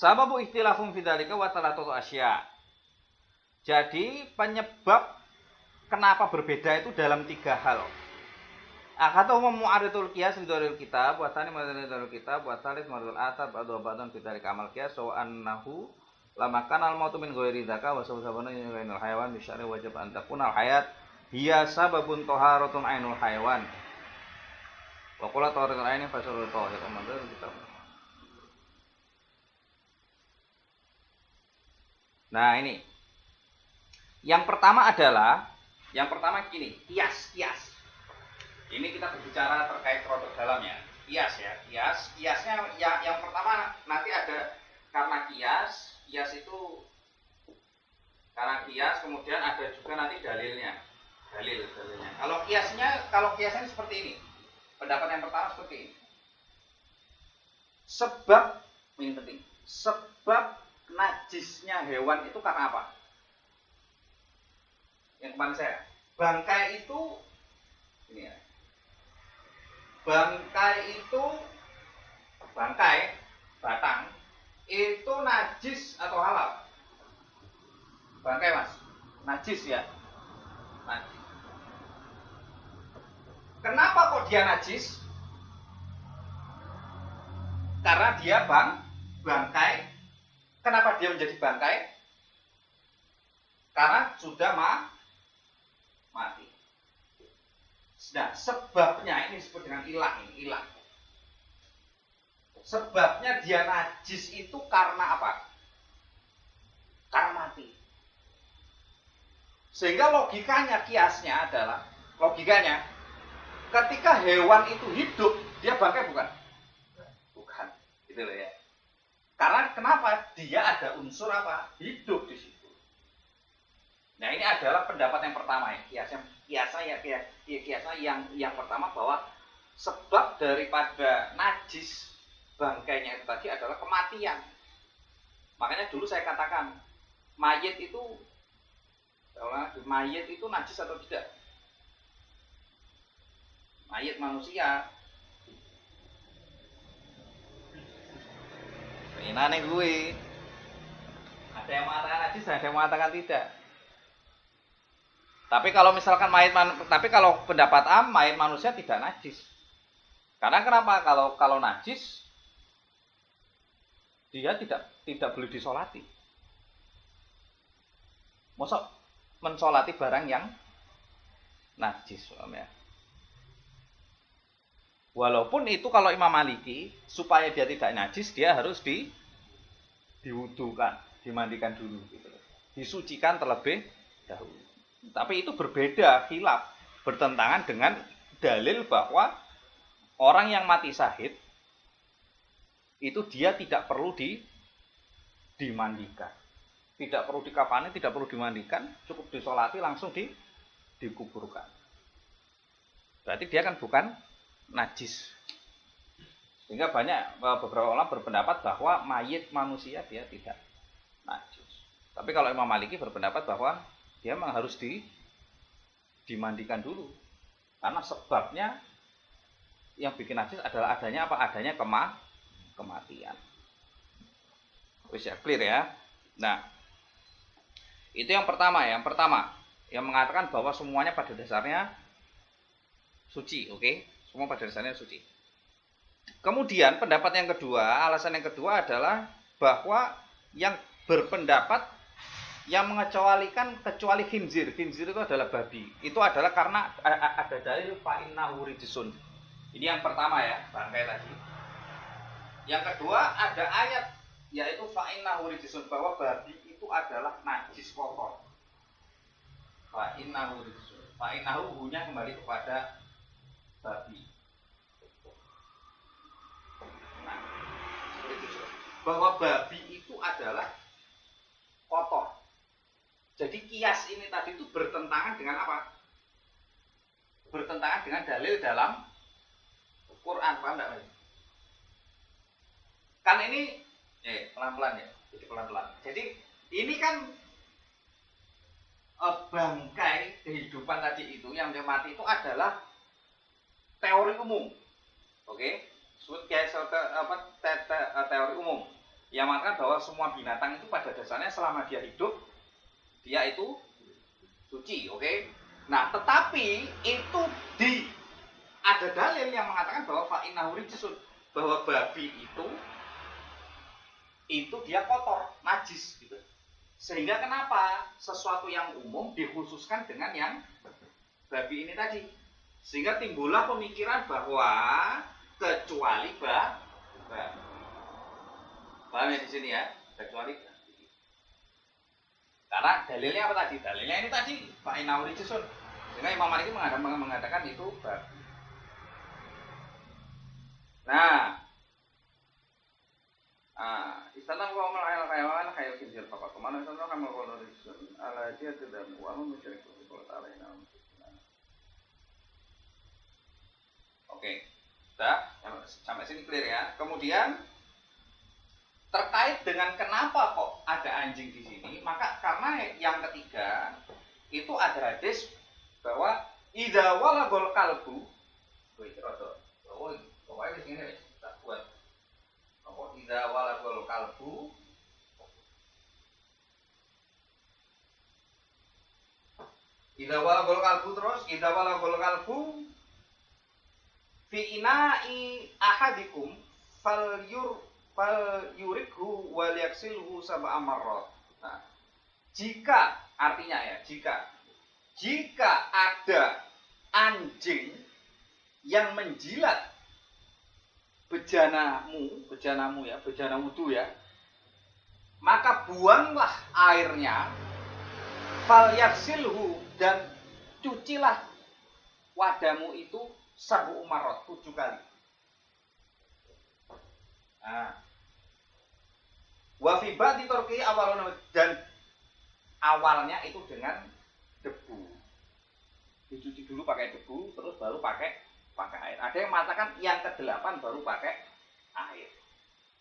Sababu ikhtilafum fidzalika wa thalathatu asya. Jadi penyebab kenapa berbeda itu dalam 3 hal. Akatu mu'aridul qiyas fi dzalil kitab wa tsani mu'aridul kitab wa tsalits mu'aridul athar ba'du ba'dan fi dzalika amal qiyas wa annahu lama kana al mautu min ghairi dzaka wa sababun ghairil hayawan bi syar'i wajib an takuna al hayat hiya sababun taharatun ainul hayawan. Wa qala taharatul aini fasalul tahir amadul kitab. Nah, ini. Yang pertama gini, kias. Ini kita berbicara terkait produk dalamnya. Kiasnya yang pertama nanti ada karena kias kemudian ada juga nanti dalilnya. Kalau kiasnya seperti ini. Pendapat yang pertama seperti ini. Ini penting. Sebab najisnya hewan itu karena apa? Yang kemarin saya, bangkai batang itu najis atau halal? Bangkai mas, najis ya. Najis. Kenapa kok dia najis? Karena dia bangkai. Kenapa dia menjadi bangkai? Karena sudah mati. Nah, sebabnya ini disebut dengan ilah. Sebabnya dia najis itu karena apa? Karena mati. Sehingga kiasnya adalah ketika hewan itu hidup, dia bangkai bukan? Bukan. Gitu loh ya. Karena kenapa? Dia ada unsur apa? Hidup di situ. Nah, ini adalah pendapat yang pertama ya. Kiasnya yang pertama bahwa sebab daripada najis bangkainya itu tadi adalah kematian. Makanya dulu saya katakan mayit itu najis atau tidak? Mayit manusia. Ini aneh gue. Ada yang mengatakan najis, ada yang mengatakan tidak. Tapi kalau misalkan kalau pendapat mayit manusia tidak najis. Karena kenapa? Kalau najis dia tidak boleh disolati. Masa mensolati barang yang najis, ya. Walaupun itu kalau Imam Maliki supaya dia tidak najis dia harus diwudukan, dimandikan dulu gitu. Disucikan terlebih dahulu. Tapi itu berbeda, khilaf, bertentangan dengan dalil bahwa orang yang mati syahid itu dia tidak perlu dimandikan. Tidak perlu dikafani, tidak perlu dimandikan, cukup disolati langsung dikuburkan. Berarti dia kan bukan najis. Sehingga beberapa ulama berpendapat bahwa mayit manusia dia tidak najis. Tapi kalau Imam Maliki berpendapat bahwa dia memang harus dimandikan dulu. Karena sebabnya yang bikin najis adalah adanya apa? Adanya kematian. Wis ya, clear ya. Nah, itu yang pertama ya. Yang pertama yang mengatakan bahwa semuanya pada dasarnya suci, oke? Semua pada dasarnya suci. Kemudian pendapat yang kedua, alasan yang kedua adalah bahwa yang berpendapat yang mengecualikan kecuali khinzir. Khinzir itu adalah babi. Itu adalah karena ada dalil fa innahu rijsun. Ini yang pertama ya, bangkai tadi. Yang kedua ada ayat yaitu fa innahu rijsun, bahwa babi itu adalah najis kotor. Fa innahu rijsun. Fa innahu hunya kembali kepada babi. Nah, bahwa babi itu adalah kotor. Jadi kias ini tadi itu bertentangan dengan apa? Bertentangan dengan dalil dalam Quran, paham enggak? Kan ini pelan-pelan ya. Jadi pelan-pelan. Jadi ini kan bangkai kehidupan tadi itu yang dia mati itu adalah teori umum. Oke? Sebut kayak teori umum. yang mengatakan bahwa semua binatang itu pada dasarnya selama dia hidup dia itu suci, oke? Nah, tetapi itu ada dalil yang mengatakan bahwa fa'innahu rijsun, bahwa babi itu dia kotor, najis gitu. Sehingga kenapa sesuatu yang umum dikhususkan dengan yang babi ini tadi? Sehingga timbullah pemikiran bahwa kecuali babi. Paham ya di sini ya? Kecuali babi. Karena dalilnya apa tadi? Dalilnya ini tadi fa'innahu rijsun. Sehingga Imam Malik mengatakan itu babi. Nah, istanam kaum al-hayawan khayal kinjil fakat kemana istanam kamu kalau rijsun ala dia tidak muamu mencari kalau ta'ala. Oke, sudah sampai sini clear ya. Kemudian terkait dengan kenapa kok ada anjing di sini, maka karena yang ketiga itu ada hadis bahwa idza walagol kalbu, pokoknya di sini tak buat. Apa idza walagol kalbu? Idza walagol kalbu terus idza walagol kalbu fi ina'i ahadikum falyurikhu wal yaksilhu sab'a marrat. Nah, jika artinya ya, jika ada anjing yang menjilat bejanamu ya, bejana wudu ya, maka buanglah airnya, fal yaksilhu, dan cucilah wadahmu itu sab'u marrat, 7 kali. Nah, wa fi ba'di turki awaluna, dan awalnya itu dengan debu. Dicuci dulu pakai debu, terus baru pakai air. Ada yang mengatakan yang ke-8 baru pakai air.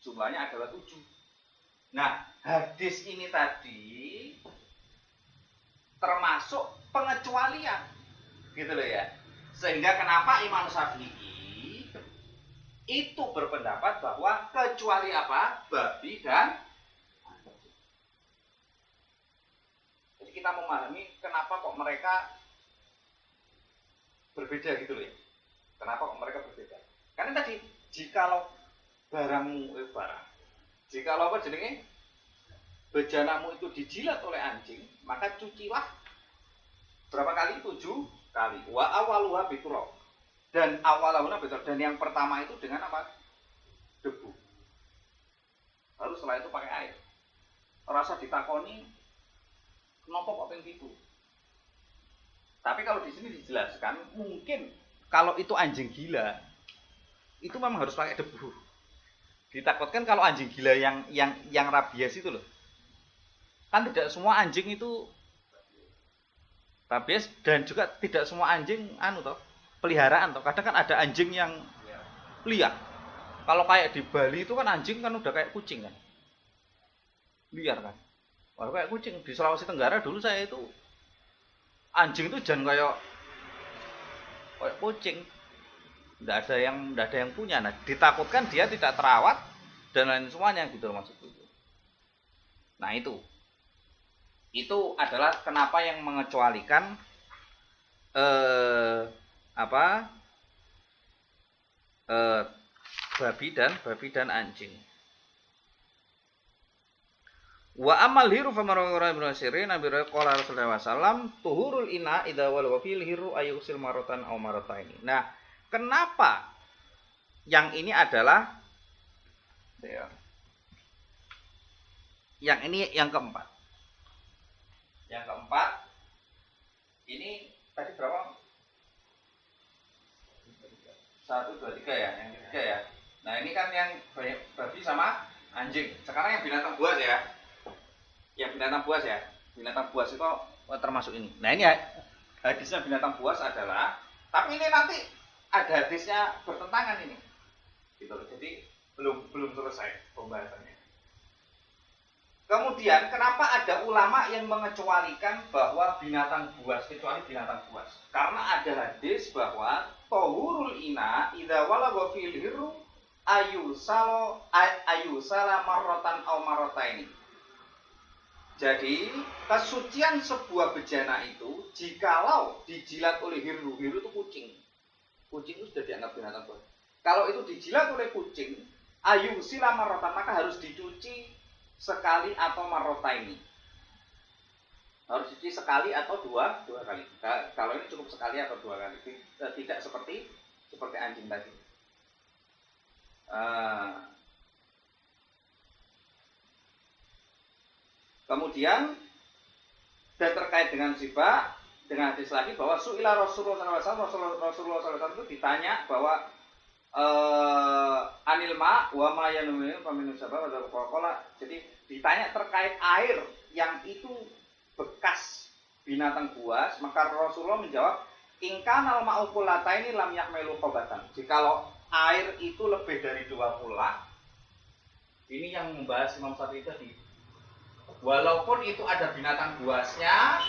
Jumlahnya adalah 7. Nah, hadis ini tadi termasuk pengecualian. Gitu loh ya. Sehingga kenapa Imam Syafi'i itu berpendapat bahwa kecuali apa? Babi dan anjing. Jadi kita memahami kenapa kok mereka berbeda gitu loh ya. Kenapa kok mereka berbeda? Karena tadi jikalau jikalau apa jenenge? Bejanamu itu dijilat oleh anjing, maka cucilah berapa kali? 7 kali. Wa awaluha biturab. Dan awalahuna betul, dan yang pertama itu dengan apa? Debu. Lalu setelah itu pakai air. Rasa ditakoni kenapa kok pengen gitu? Tapi kalau di sini dijelaskan, mungkin kalau itu anjing gila, itu memang harus pakai debu. Ditakutkan kalau anjing gila yang rabies itu loh. Kan tidak semua anjing itu rabies, dan juga tidak semua anjing peliharaan toh. Kadang kan ada anjing yang liar. Kalau kayak di Bali itu kan anjing kan udah kayak kucing kan. Liar kan. Wah, kayak kucing. Di Sulawesi Tenggara dulu saya itu anjing itu jangan kayak kucing. Tidak ada yang punya. Nah, ditakutkan dia tidak terawat dan lain semuanya gitu maksudnya. Nah, itu adalah kenapa yang mengecualikan babi dan anjing. Wa amal hiru famarwara ibn Sirin Nabi qala Rasulullah sallam tuhurul ina idza wal fil hiru ayusil maratan aw marataini. Nah, kenapa yang ini adalah yang ini yang keempat. Yang keempat ini tadi berapa? 1, 2, 3 ya, yang ketiga ya. Nah, ini kan yang babi sama anjing. Sekarang yang binatang buas ya. Yang binatang buas ya. Binatang buas itu termasuk ini. Nah, ini hadisnya binatang buas adalah, tapi ini nanti ada hadisnya bertentangan ini. Gitu loh. Jadi belum selesai pembahasannya. Kemudian kenapa ada ulama yang mengecualikan bahwa binatang buas, kecuali binatang buas? Karena ada hadis bahwa tahurul ina idza walagha fil hirru ayusala marrotan au marrotaini. Jadi kesucian sebuah bejana itu jikalau dijilat oleh hiru itu kucing. Kucing itu sudah dianggap binatang buas. Kalau itu dijilat oleh kucing, ayusila marrotan, maka harus dicuci sekali atau marrotaini. Harus dicuci sekali atau dua kali. Kalau ini cukup sekali atau 2 kali. Tidak seperti anjing tadi. Kemudian dan terkait dengan sibak, dengan hadis lagi bahwa su'ila Rasulullah SAW itu ditanya bahwa anil ma wa ma yanuminu faminu sabab atau qala. Jadi ditanya terkait air yang itu bekas binatang buas, maka Rasulullah menjawab, ingkanal ma'u qulataini lam yakmilu qobatan. Jikalau air itu lebih dari 2 qullah, ini yang membahas Imam Syafi'i tadi. Walaupun itu ada binatang buasnya,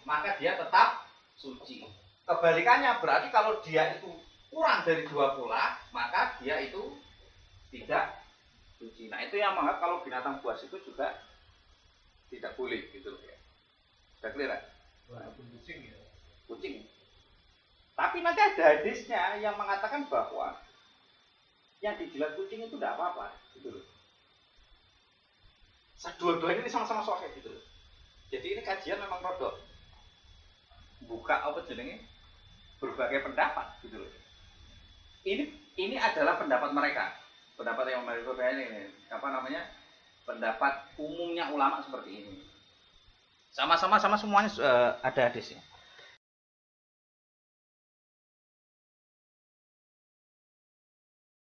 maka dia tetap suci. Kebalikannya berarti kalau dia itu kurang dari 2 qullah, maka dia itu tidak suci. Nah, itu yang menganggap kalau binatang buas itu juga tidak boleh gitu ya. Sudah clear ya? Kucing ya. Kucing. Tapi nanti ada hadisnya yang mengatakan bahwa yang dijilat kucing itu tidak apa-apa gitu loh. Dua-duanya ini sama-sama sahih gitu loh. Jadi ini kajian memang rodok buka apa jenenge berbagai pendapat gitu loh. Ini adalah pendapat mereka. Pendapat yang mereka ini pendapat umumnya ulama seperti ini. Sama semuanya ada hadisnya.